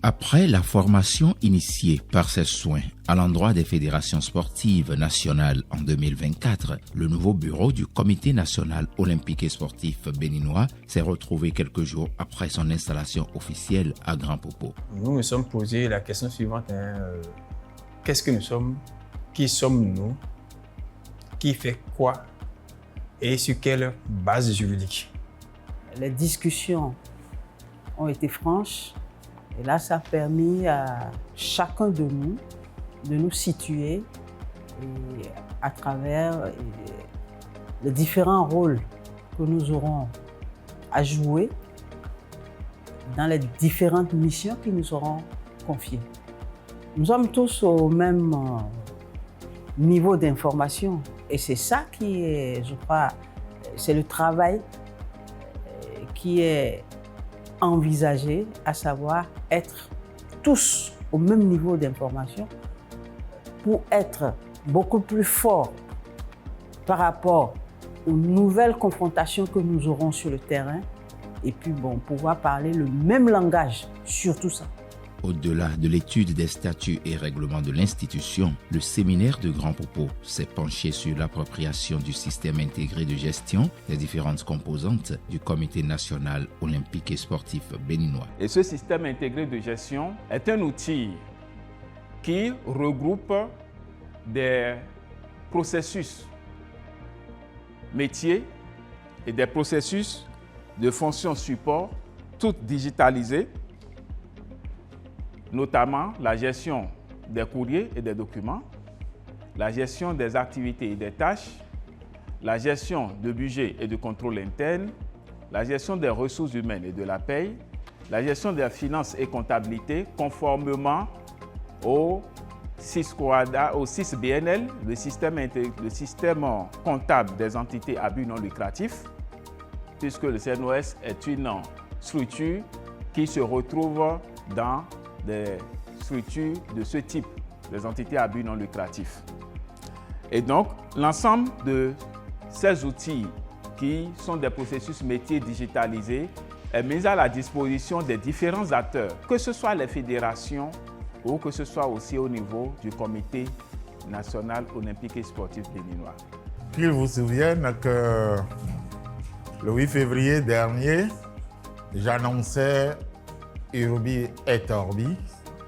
Après la formation initiée par ces soins à l'endroit des fédérations sportives nationales en 2024, le nouveau bureau du Comité national olympique et sportif béninois s'est retrouvé quelques jours après son installation officielle à Grand Popo. Nous nous sommes posé la question suivante, qu'est-ce que nous sommes? Qui sommes-nous? Qui fait quoi? Et sur quelle base juridique? Les discussions ont été franches. Et là, ça a permis à chacun de nous situer à travers les différents rôles que nous aurons à jouer dans les différentes missions qui nous seront confiées. Nous sommes tous au même niveau d'information et c'est ça qui est, je crois, c'est le travail qui est envisagé, à savoir être tous au même niveau d'information pour être beaucoup plus forts par rapport aux nouvelles confrontations que nous aurons sur le terrain et puis pouvoir parler le même langage sur tout ça. Au-delà de l'étude des statuts et règlements de l'institution, le séminaire de Grand Popo s'est penché sur l'appropriation du système intégré de gestion des différentes composantes du Comité national olympique et sportif béninois. Et ce système intégré de gestion est un outil qui regroupe des processus métiers et des processus de fonctions support, toutes digitalisées, notamment la gestion des courriers et des documents, la gestion des activités et des tâches, la gestion de budget et de contrôle interne, la gestion des ressources humaines et de la paye, la gestion des finances et comptabilité conformément au 6 BNL, le système comptable des entités à but non lucratif, puisque le CNOS est une structure qui se retrouve dans des structures de ce type, des entités à but non lucratif. Et donc, l'ensemble de ces outils qui sont des processus métiers digitalisés est mis à la disposition des différents acteurs, que ce soit les fédérations ou que ce soit aussi au niveau du Comité national olympique et sportif béninois. Qu'ils vous souviennent que le 8 février dernier, j'annonçais Urbi et Orbi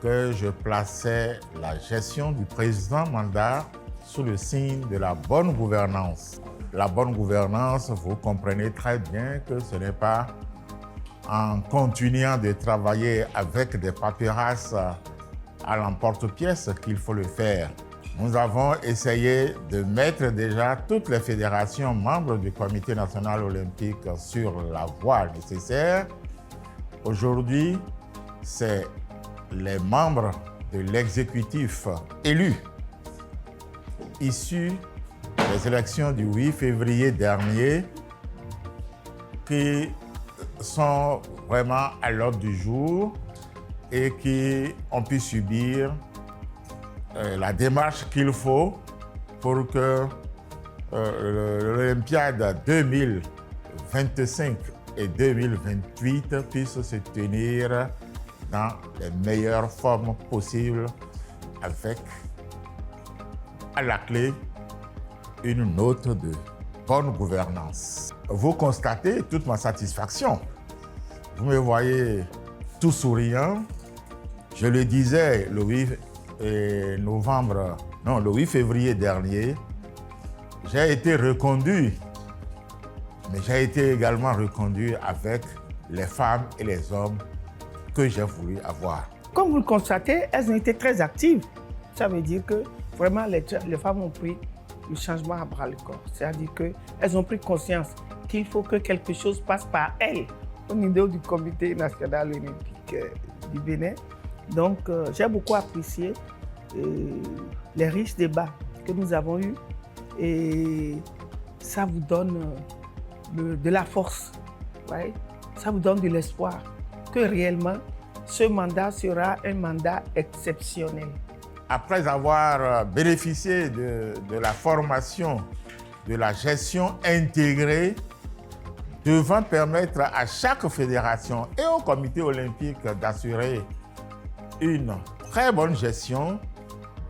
que je plaçais la gestion du président mandat sous le signe de la bonne gouvernance. La bonne gouvernance, vous comprenez très bien que ce n'est pas en continuant de travailler avec des paperasses à l'emporte-pièce qu'il faut le faire. Nous avons essayé de mettre déjà toutes les fédérations membres du Comité national olympique sur la voie nécessaire. Aujourd'hui, c'est les membres de l'exécutif élus, issus des élections du 8 février dernier, qui sont vraiment à l'ordre du jour et qui ont pu subir la démarche qu'il faut pour que l'Olympiade 2025 et 2028 puissent se tenir dans les meilleures formes possibles avec, à la clé, une note de bonne gouvernance. Vous constatez toute ma satisfaction. Vous me voyez tout souriant. Je le disais le 8 février dernier, j'ai été reconduit, mais j'ai été également reconduit avec les femmes et les hommes que j'ai voulu avoir. Comme vous le constatez, elles ont été très actives. Ça veut dire que vraiment les femmes ont pris le changement à bras le corps. C'est-à-dire qu'elles ont pris conscience qu'il faut que quelque chose passe par elles au niveau du Comité national olympique du Bénin. Donc, j'ai beaucoup apprécié les riches débats que nous avons eus et ça vous donne de la force, ouais? Ça vous donne de l'espoir que réellement ce mandat sera un mandat exceptionnel. Après avoir bénéficié de la formation de la gestion intégrée, devant permettre à chaque fédération et au comité olympique d'assurer une très bonne gestion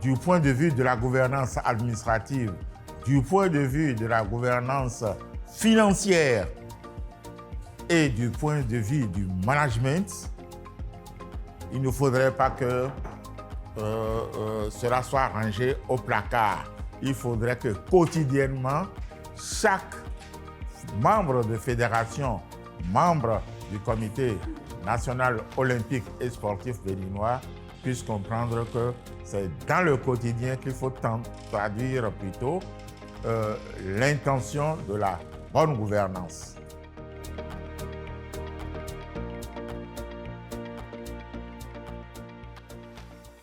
du point de vue de la gouvernance administrative, du point de vue de la gouvernance financière et du point de vue du management, il ne faudrait pas que cela soit rangé au placard. Il faudrait que quotidiennement, chaque membre de fédération, membre du comité national olympique et sportif béninois, puisse comprendre que c'est dans le quotidien qu'il faut traduire plutôt l'intention de la bonne gouvernance.